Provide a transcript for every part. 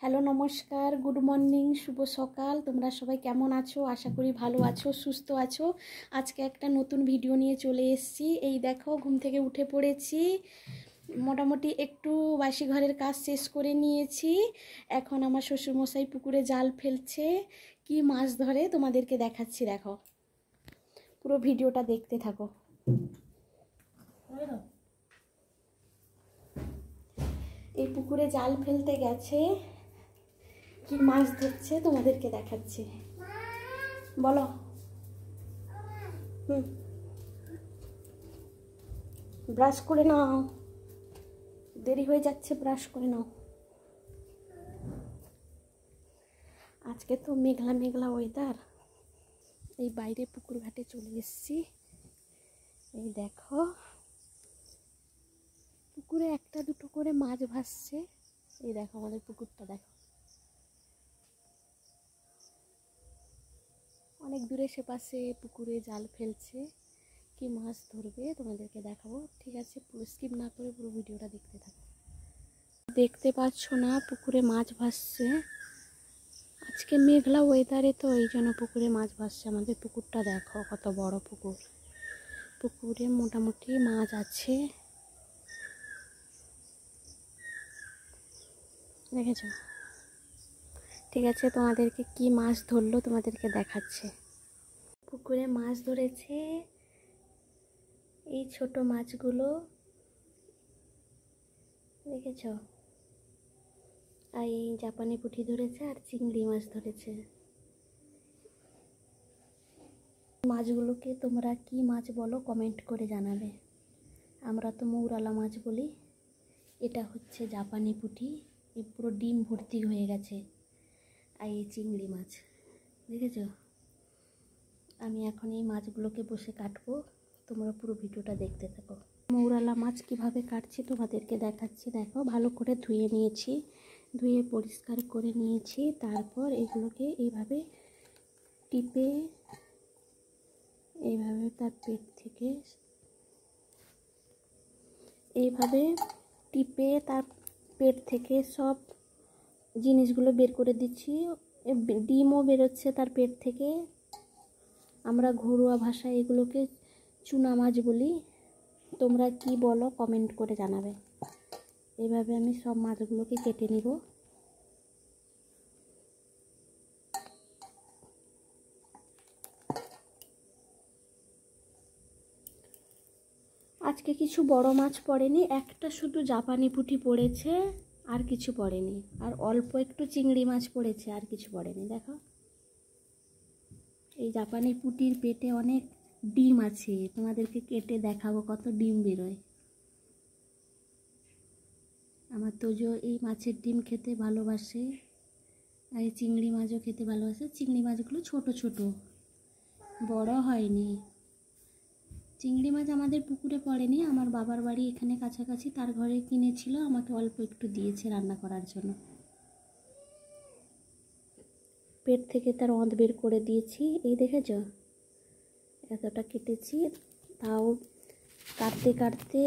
Hello নমস্কার, good morning, শুভ সকাল। তোমরা সবাই কেমন আছো? আশা করি ভালো আছো, সুস্থ আছো। আজকে একটা নতুন ভিডিও নিয়ে চলে এসেছি। এই দেখো, ঘুম থেকে উঠে পড়েছি, মোটামুটি একটু বাসি ঘরের কাজ শেষ করে নিয়েছি। এখন আমার শ্বশুরমশাই পুকুরে জাল ফেলছে, কি মাছ ধরে তোমাদেরকে দেখাচ্ছি। দেখো, পুরো ভিডিওটা দেখতে থাকো। এই পুকুরে জাল ফেলতে গেছে, কি মাছ ধরছে তোমাদেরকে দেখাচ্ছি। বলো। ব্রাশ করে নাও, দেরি হয়ে যাচ্ছে, ব্রাশ করে নাও। আজকে তো মেঘলা মেঘলা ওয়েদার। এই বাইরে পুকুর ঘাটে চলে এসেছি। এই দেখো, পুকুরে একটা দুটো করে মাছ ভাসছে। এই দেখো আমাদের পুকুরটা, দেখো অনেক দূরে সে পাশে পুকুরে জাল ফেলছে, কি মাছ ধরবে তোমাদেরকে দেখাবো। ঠিক আছে, পুরো স্কিপ না করে পুরো ভিডিওটা দেখতে থাকো। দেখতে পাচ্ছ না, পুকুরে মাছ ভাসছে। আজকে মেঘলা ওয়েদারে তো এই জন্য পুকুরে মাছ ভাসছে। আমাদের পুকুরটা দেখো, কত বড় পুকুর। পুকুরে মোটামুটি মাছ আছে, দেখেছো? ঠিক আছে, তোমাদেরকে কি মাছ ধরলো তোমাদেরকে দেখাচ্ছে। পুকুরে মাছ ধরেছে এই ছোট মাছগুলো, দেখেছো? আর এই জাপানি পুঁটি ধরেছে, আর চিংড়ি মাছ ধরেছে। মাছগুলোকে তোমরা কি মাছ বলো কমেন্ট করে জানাবে। আমরা তো মৌরালা মাছ বলি। এটা হচ্ছে জাপানি পুঁটি, এই পুরো ডিম ভর্তি হয়ে গেছে। আর এই চিংড়ি মাছ, দেখেছো? আমি এখন এই মাছগুলোকে বসে কাটবো, তোমরা পুরো ভিডিওটা দেখতে থাকো। মৌরালা মাছ কিভাবে কাটছি তোমাদেরকে দেখাচ্ছি। দেখো, ভালো করে ধুয়ে নিয়েছি, ধুয়ে পরিষ্কার করে নিয়েছি। তারপর এগুলোকে এইভাবে টিপে, এইভাবে তার পেট থেকে এইভাবে টিপে তার পেট থেকে সব জিনিসগুলো বের করে দিচ্ছি। ডিমও বেরোচ্ছে তার পেট থেকে। আমরা ঘরোয়া ভাষায় এগুলোকে চুনা মাছ বলি। তোমরা কি বলো কমেন্ট করে জানাবে। এইভাবে আমি সব মাছগুলোকে কেটে নিব। আজকে কিছু বড় মাছ পড়েনি, একটা শুধু জাপানি পুঁটি পড়েছে, আর কিছু পড়েনি। আর অল্প একটু চিংড়ি মাছ পড়েছে, আর কিছু পড়েনি। দেখো, এই জাপানি পুঁটির পেটে অনেক ডিম আছে, তোমাদেরকে কেটে দেখাবো কত ডিম বেরোয়। আমার তোজো এই মাছের ডিম খেতে ভালোবাসে, আর এই চিংড়ি মাছও খেতে ভালোবাসে। চিংড়ি মাছগুলো ছোট ছোট, বড় হয়নি। চিংড়ি মাছ আমাদের পুকুরে পড়েনি, আমার বাবার বাড়ি এখানে কাছাকাছি, তার ঘরে কিনেছিল, আমাকে অল্প একটু দিয়েছে রান্না করার জন্য। পেট থেকে তার অঁত বের করে দিয়েছি। এই দেখেছ, এতটা কেটেছি, তাও কাটতে কাটতে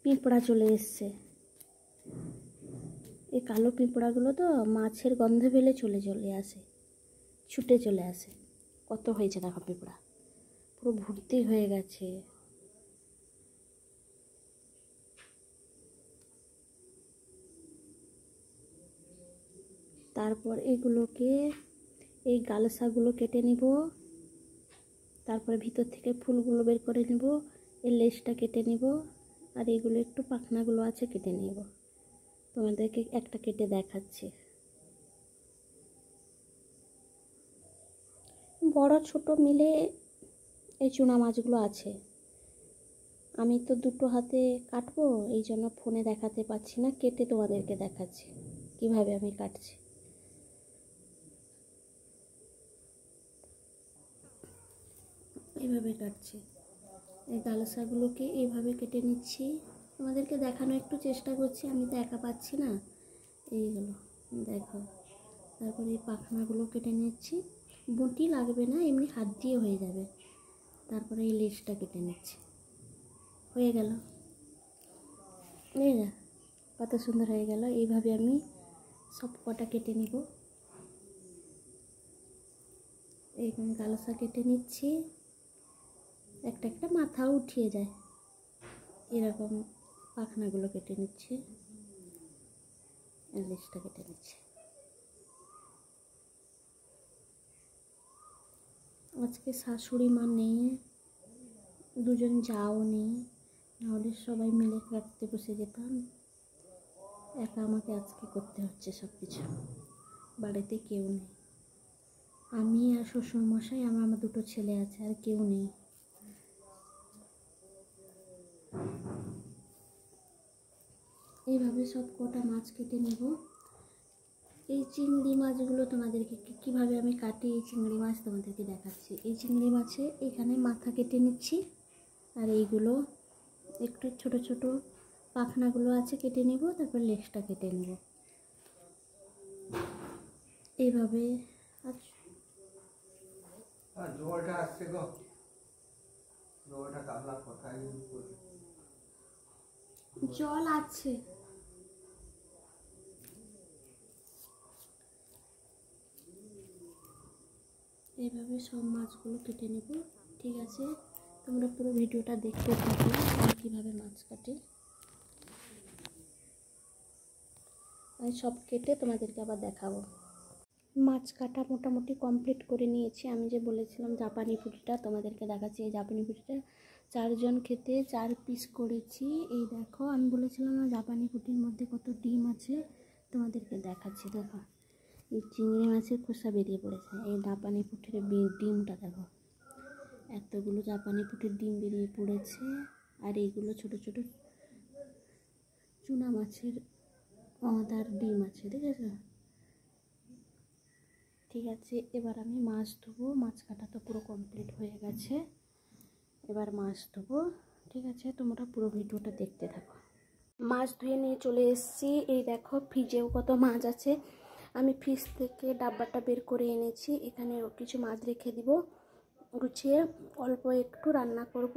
পিঁপড়া চলে এসছে। এই কালো পিঁপড়াগুলো তো মাছের গন্ধ পেলে চলে আসে, ছুটে চলে আসে। কত হয়েছে দেখো, পিঁপড়া পুরো ভর্তি হয়ে গেছে। তারপর এগুলোকে, এই গালসাগুলো কেটে নিব। তারপরে ভিতর থেকে ফুলগুলো বের করে নিব, এই লেজটা কেটে নিব। আর এগুলো একটু পাখনাগুলো আছে, কেটে নিব। তোমাদেরকে একটা কেটে দেখাচ্ছি। বড় ছোট মিলে এই চুনা মাছগুলো আছে। আমি তো দুটো হাতে কাটবো, এই জন্য ফোনে দেখাতে পাচ্ছি না, কেটে তোমাদেরকে দেখাচ্ছি কিভাবে আমি কাটছি। এইভাবে কাটছি, এই গালসাগুলোকে এইভাবে কেটে নিচ্ছি। তোমাদেরকে দেখানো একটু চেষ্টা করছি, আমি তো একা পাচ্ছি না। এইগুলো দেখো। তারপরে এই পাখনাগুলো কেটে নিচ্ছি, বটি লাগবে না, এমনি হাত দিয়ে হয়ে যাবে। তারপরে এই লেজটা কেটে নিচ্ছি, হয়ে গেল। এই না, কত সুন্দর হয়ে গেল। এইভাবে আমি সব কটা কেটে নিব। এইরকম গালসা কেটে নিচ্ছি, একটা একটা মাথাও উঠিয়ে যায়, এরকম পাখনাগুলো কেটে নিচ্ছে, লেজটা কেটে নিচ্ছে। আজকে শাশুড়ি মা নেই, দুজন যাও নেই, নাহলে সবাই মিলে কাটতে বসে যেতাম। একা আমাকে আজকে করতে হচ্ছে সব কিছু, বাড়িতে কেউ নেই, আমি আর শ্বশুরমশাই, আমার দুটো ছেলে আছে, আর কেউ নেই। এইভাবে সব কটা মাছ কেটে নেব। এই চিংড়ি মাছগুলো তোমাদেরকে কীভাবে আমি কাটি, এই চিংড়ি মাছ তোমাদেরকে দেখাচ্ছি। এই চিংড়ি মাছে এখানে মাথা কেটে নিচ্ছি, আর এইগুলো একটু ছোট ছোট পাখনাগুলো আছে কেটে নেব, তারপর লেজটা কেটে নেব এইভাবে। জল আছে, এইভাবে সব মাছগুলো কেটে নেব। ঠিক আছে, তোমরা পুরো ভিডিওটা দেখতে থাকো আমি কীভাবে মাছ কাটি। আমি সব কেটে তোমাদেরকে আবার দেখাবো। মাছ কাটা মোটামুটি কমপ্লিট করে নিয়েছি। আমি যে বলেছিলাম জাপানি পুঁটিটা তোমাদেরকে দেখাচ্ছি। এই জাপানি পুঁটিটা 4 জন খেতে 4 পিস করেছি। এই দেখো, আমি বলেছিলাম না জাপানি পুঁটির মধ্যে কত ডিম আছে, তোমাদেরকে দেখাচ্ছি। দেখো, এই চিংড়ি মাছের খোসা বেরিয়ে পড়েছে, এই জাপানি পুঁটির ডিমটা দেখো, এতগুলো জাপানি পুঁটির ডিম বেরিয়ে পড়েছে। আর এইগুলো ছোট ছোট চুনা মাছের তার ডিম আছে, দেখেছো? ঠিক আছে, এবার আমি মাছ ধোবো। মাছ কাটা তো পুরো কমপ্লিট হয়ে গেছে, এবার মাছ ধোবো। ঠিক আছে, তোমরা পুরো ভিডিওটা দেখতে থাকো। মাছ ধুয়ে নিয়ে চলে এসেছি। এই দেখো, ফ্রিজেও কত মাছ আছে। আমি ফ্রিজ থেকে ডাব্বাটা বের করে এনেছি, এখানে কিছু মাছ রেখে দিব গুছিয়ে, অল্প একটু রান্না করব।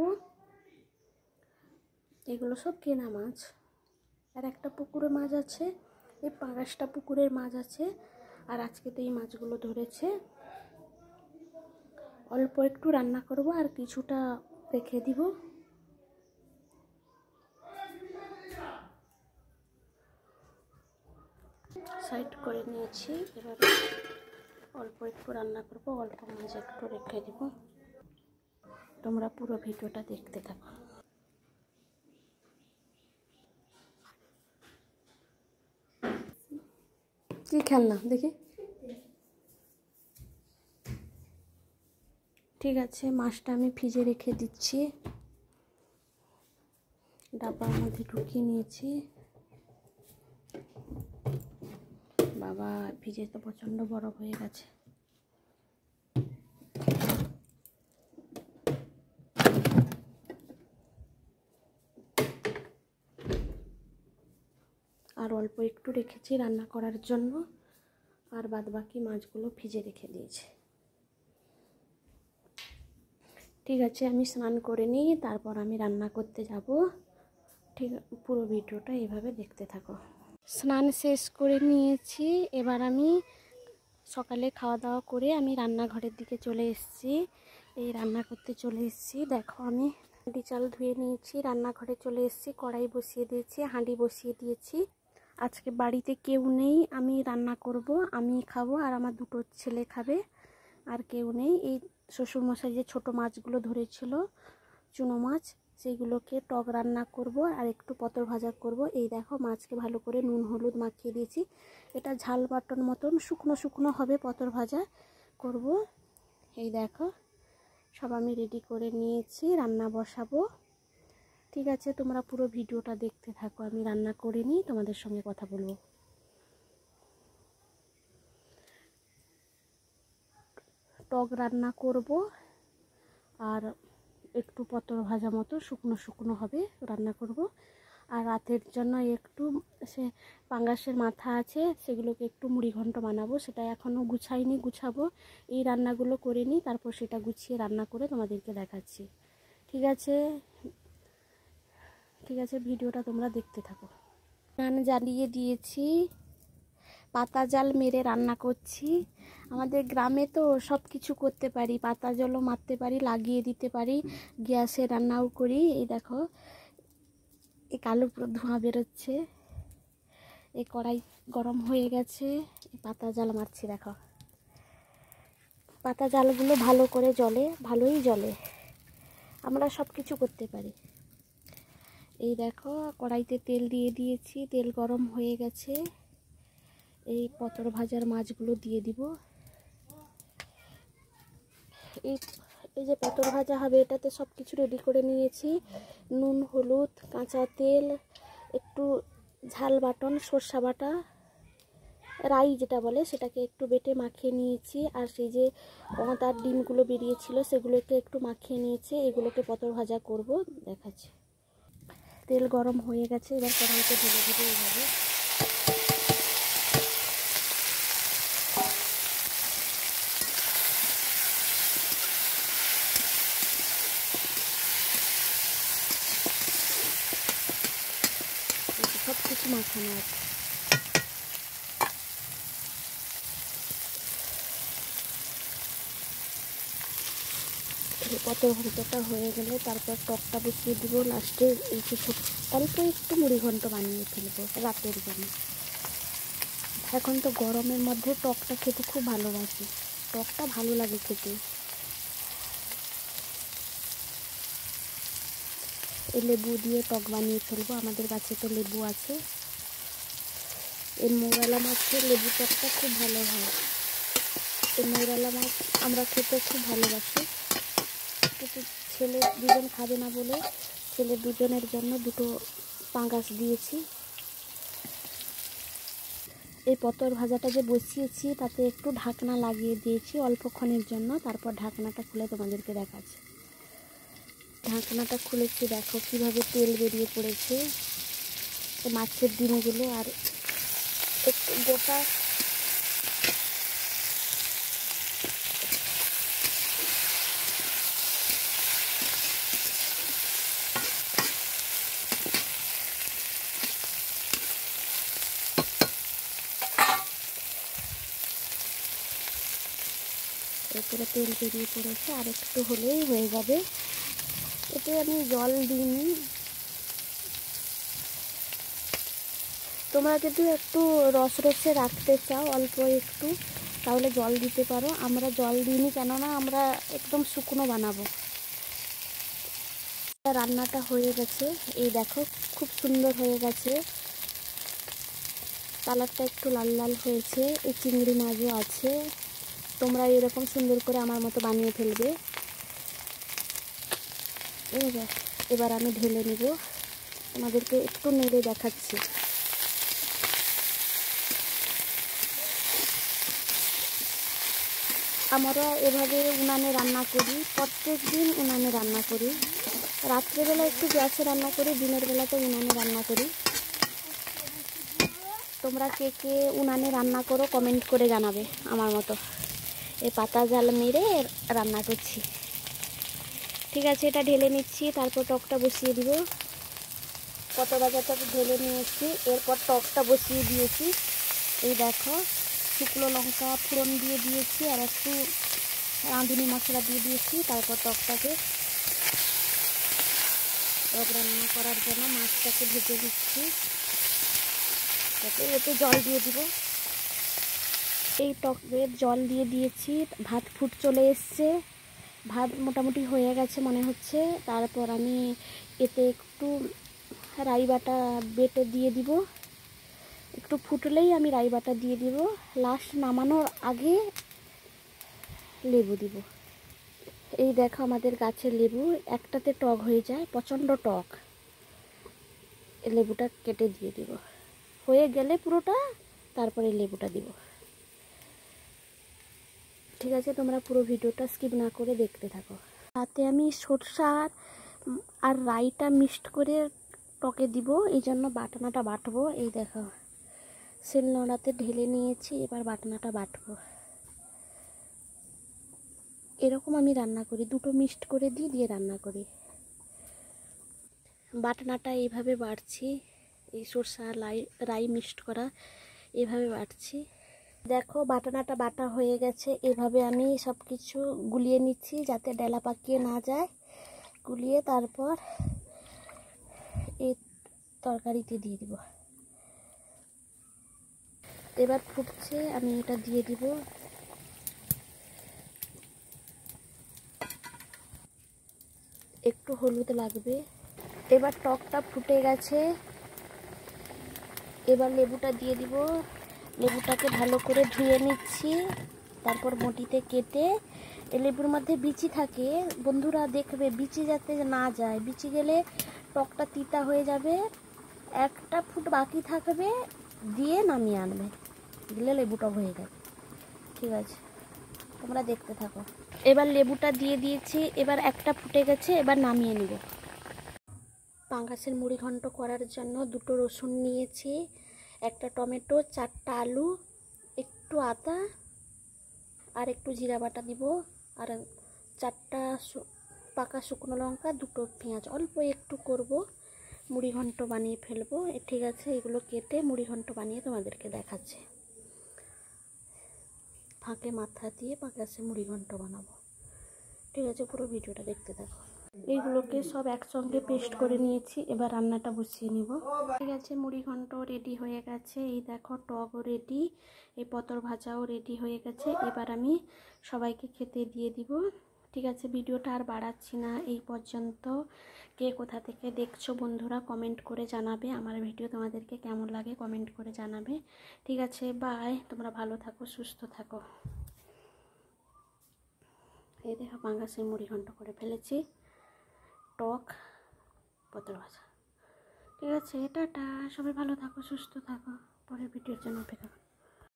এগুলো সব কেনা মাছ, আর একটা পুকুরে মাছ আছে, এই 5টা পুকুরের মাছ আছে। আর আজকে তো এই মাছগুলো ধরেছে, অল্প একটু রান্না করব আর কিছুটা রেখে দিব। সাইড করে নিয়েছি, এবার অল্প একটু রান্না করব, অল্প মাছ একটু রেখে দিব। তোমরা পুরো ভিডিওটা দেখতে থাকো। কি খেলনা দেখি। ঠিক আছে, মাছটা আমি ফ্রিজে রেখে দিচ্ছি, ডাব্বার মধ্যে ঢুকিয়ে নিয়েছি। বাবা, ফ্রিজে তো প্রচণ্ড বরফ হয়ে গেছে। আর অল্প একটু রেখেছি রান্না করার জন্য, আর বাদ বাকি মাছগুলো ফ্রিজে রেখে দিয়েছি। ঠিক আছে, আমি স্নান করে নিই, তারপর আমি রান্না করতে যাব। ঠিক, পুরো ভিডিওটা এইভাবে দেখতে থাকো। স্নান শেষ করে নিয়েছি, এবার আমি সকালে খাওয়া দাওয়া করে আমি রান্নাঘরের দিকে চলে এসেছি। এই রান্না করতে চলে এসেছি। দেখো, আমি হাঁড়ি চাল ধুয়ে নিয়েছি, রান্নাঘরে চলে এসেছি, কড়াই বসিয়ে দিয়েছি, হাঁড়ি বসিয়ে দিয়েছি। আজকে বাড়িতে কেউ নেই, আমি রান্না করব, আমি খাবো আর আমার দুটো ছেলে খাবে, আর কেউ নেই। এই শ্বশুরমশাই যে ছোট মাছগুলো ধরেছিল, চুনো মাছ, সেইগুলোকে টক রান্না করব আর একটু পটল ভাজা করব। এই দেখো, মাছকে ভালো করে নুন হলুদ মাখিয়ে দিয়েছি। এটা ঝাল বাটন মতন শুকনো শুকনো হবে, পটল ভাজা করব। এই দেখো, সব আমি রেডি করে নিয়েছি, রান্না বসাবো। ঠিক আছে, তোমরা পুরো ভিডিওটা দেখতে থাকো, আমি রান্না করে নিই, তোমাদের সঙ্গে কথা বলবো। টক রান্না করব আর একটু পটল ভাজা মতো শুকনো শুকনো হবে রান্না করব। আর রাতের জন্য একটু সে পাঙ্গাসের মাথা আছে, সেগুলোকে একটু মুড়ি ঘন্ট বানাবো, সেটা এখনও গুছাইনি, গুছাবো। এই রান্নাগুলো করে নিই, তারপর সেটা গুছিয়ে রান্না করে তোমাদেরকে দেখাচ্ছি। ঠিক আছে, ঠিক আছে, ভিডিওটা তোমরা দেখতে থাকো। স্নান জ্বালিয়ে দিয়েছি, পাতা জাল মেরে রান্না করছি। আমাদের গ্রামে তো সব কিছু করতে পারি, পাতা জালও মারতে পারি, লাগিয়ে দিতে পারি, গ্যাসে রান্নাও করি। এই দেখো এই কালো পুরো ধোঁয়া বেরোচ্ছে। এই কড়াই গরম হয়ে গেছে, পাতা জাল মারছি। দেখো পাতা জালগুলো ভালো করে জ্বলে, ভালোই জ্বলে, আমরা সব কিছু করতে পারি। এই দেখো কড়াইতে তেল দিয়ে দিয়েছি, তেল গরম হয়ে গেছে। এই পটল ভাজার মাছগুলো দিয়ে দিব। এই এই যে পটল ভাজা হবে, এটাতে সব কিছু রেডি করে নিয়েছি। নুন, হলুদ, কাঁচা তেল, একটু ঝাল বাটন, সর্ষা বাটা, রাই যেটা বলে সেটাকে একটু বেটে মাখিয়ে নিয়েছি। আর সেই যে তার ডিমগুলো বেরিয়েছিল সেগুলোকে একটু মাখিয়ে নিয়েছি। এগুলোকে পটল ভাজা করব, দেখাচ্ছি। তেল গরম হয়ে গেছে, এবার কড়াইতে ঢেলে দিতে এইভাবে। সব কিছু মাখানো আছে। পটল ভাজাটা হয়ে গেলে তারপর টকটা বসিয়ে দিব লাস্টে। অল্প একটু মুড়ি ঘন্ট বানিয়ে ফেলবো রাতের জন্য। এখন তো গরমের মধ্যে টকটা খেতে খুব ভালোবাসি, টকটা ভালো লাগে খেতে। এই লেবু দিয়ে টক বানিয়ে ফেলবো, আমাদের গাছে তো লেবু আছে। এই মৌরালা মাছের লেবু টকটা খুব ভালো হয়। এই মৌরালা মাছ আমরা খেতে খুব ভালোবাসি, কিন্তু ছেলে দুজন খাবে না বলে ছেলে দুজনের জন্য দুটো পাঙ্গাস দিয়েছি। এই পটল ভাজাটা যে বসিয়েছি তাতে একটু ঢাকনা লাগিয়ে দিয়েছি অল্পক্ষণের জন্য, তারপর ঢাকনাটা খুলে তোমাদেরকে দেখাচ্ছি। ঢাকনাটা খুলেছি, দেখো কিভাবে তেল বেরিয়ে পড়েছে মাছের ডিমগুলো। আর একটু গোটা এরপরে তেল বেরিয়ে পড়েছে, আর একটু হলেই হয়ে যাবে। এতে আমি জল দিইনি। তোমরা যদি একটু রস রসে রাখতে চাও অল্প একটু, তাহলে জল দিতে পারো। আমরা জল দিইনি, কেননা আমরা একদম শুকনো বানাবো। রান্নাটা হয়ে গেছে, এই দেখো খুব সুন্দর হয়ে গেছে, কালারটা একটু লাল লাল হয়েছে। এই চিংড়ি মাছও আছে, তোমরা এরকম সুন্দর করে আমার মতো বানিয়ে ফেলবে। এবার আমি ঢেলে নিব, তোমাদেরকে একটু নেড়ে দেখাচ্ছি। আমরা এভাবে উনানে রান্না করি, প্রত্যেক দিন উনানে রান্না করি। রাত্রেবেলা একটু গ্যাসে রান্না করি, দিনের বেলাতে উনানে রান্না করি। তোমরা কে কে উনানে রান্না করো কমেন্ট করে জানাবে আমার মতো। এই পাতা জাল মেরে রান্না করছি। ঠিক আছে, এটা ঢেলে নিচ্ছি, তারপর টকটা বসিয়ে দিব। পটল ভাজাটা ঢেলে নিয়েছি, এরপর টকটা বসিয়ে দিয়েছি। এই দেখো শুকনো লঙ্কা ফোড়ন দিয়ে দিয়েছি, আর একটু রাঁধুনি মশলা দিয়ে দিয়েছি। তারপর টকটাকে, টক রান্না করার জন্য মাছটাকে ভেজে দিচ্ছি, তারপর এতে জল দিয়ে দিব। এই টকের জল দিয়ে দিয়েছি, ভাত ফুট চলে এসছে, ভাত মোটামুটি হয়ে গেছে মনে হচ্ছে। তারপর আমি এতে একটু রাই বাটা বেটে দিয়ে দিব। একটু ফুটলেই আমি রাই বাটা দিয়ে দিব। লাস্ট নামানোর আগে লেবু দিব। এই দেখো আমাদের গাছের লেবু, একটাতে টক হয়ে যায়, প্রচণ্ড টক। এই লেবুটা কেটে দিয়ে দিব, হয়ে গেলে পুরোটা তারপরে লেবুটা দিব। ঠিক আছে, তোমরা পুরো ভিডিওটা স্কিপ না করে দেখতে থাকো। তাতে আমি সরষা আর রাইটা মিক্সড করে টকে দিব, এই জন্য বাটনাটা বাটবো। এই দেখো শিলনোড়াতে ঢেলে নিয়েছি, এবার বাটনাটা বাটবো। এরকম আমি রান্না করি, দুটো মিক্সড করে দিয়ে রান্না করি। বাটনাটা এইভাবে বাটছি, এই সরষা রাই মিক্সড করা। এভাবে বাটছি। দেখো বাটানাটা বাটা হয়ে গেছে। এভাবে আমি সব কিছু গুলিয়ে নিচ্ছি যাতে ডেলা পাকিয়ে না যায়। গুলিয়ে তারপর এই তরকারিতে দিয়ে দিব। এবার ফুটছে, আমি এটা দিয়ে দিব। একটু হলুদ লাগবে। এবার টকটা ফুটে গেছে, এবার লেবুটা দিয়ে দিব। লেবুটাকে ভালো করে ধুয়ে নিচ্ছি, তারপর বটিতে কেটে। এই লেবুর মধ্যে বিচি থাকে বন্ধুরা, দেখবে বিচি যাতে না যায়, বিচি গেলে টকটা তিতা হয়ে যাবে। একটা ফুট বাকি থাকবে, দিয়ে নামিয়ে আনবে, দিলে লেবুটা হয়ে যাবে। ঠিক আছে, তোমরা দেখতে থাকো। এবার লেবুটা দিয়ে দিয়েছি, এবার একটা ফুটে গেছে, এবার নামিয়ে নিব। পাঙ্গাসের মুড়ি ঘন্ট করার জন্য 2টো রসুন নিয়েছি, একটা টমেটো, 4টা আলু, একটু আদা আর একটু জিরা বাটা দিব, আর 4টা পাকা শুকনো লঙ্কা, 2টো পেঁয়াজ। অল্প একটু করব, মুড়ি ঘন্ট বানিয়ে ফেলবো। ঠিক আছে, এগুলো কেটে মুড়ি ঘন্ট বানিয়ে তোমাদেরকে দেখাচ্ছি। ফাঁকে মাথা দিয়ে পাঙ্গাসের মুড়ি ঘন্ট বানাবো। ঠিক আছে, পুরো ভিডিওটা দেখতে থাকো। এইগুলোকে সব একসঙ্গে পেস্ট করে নিয়েছি, এবার রান্নাটা বসিয়ে নিব। ঠিক আছে, মুড়ি ঘন্ট রেডি হয়ে গেছে। এই দেখো টকও রেডি, এই পটল ভাজাও রেডি হয়ে গেছে। এবার আমি সবাইকে খেতে দিয়ে দিব। ঠিক আছে, ভিডিওটা আর বাড়াচ্ছি না, এই পর্যন্ত। কে কোথা থেকে দেখছো বন্ধুরা কমেন্ট করে জানাবে। আমার ভিডিও তোমাদেরকে কেমন লাগে কমেন্ট করে জানাবে। ঠিক আছে, বাই। তোমরা ভালো থাকো, সুস্থ থাকো। এই দেখো পাঙ্গাসের মুড়ি ঘন্ট করে ফেলেছি, টক, পটল ভাজা। ঠিক আছে, টাটা। সবাই ভালো থাকো, সুস্থ থাকো। পরের ভিডিওর জন্য অপেক্ষা করো।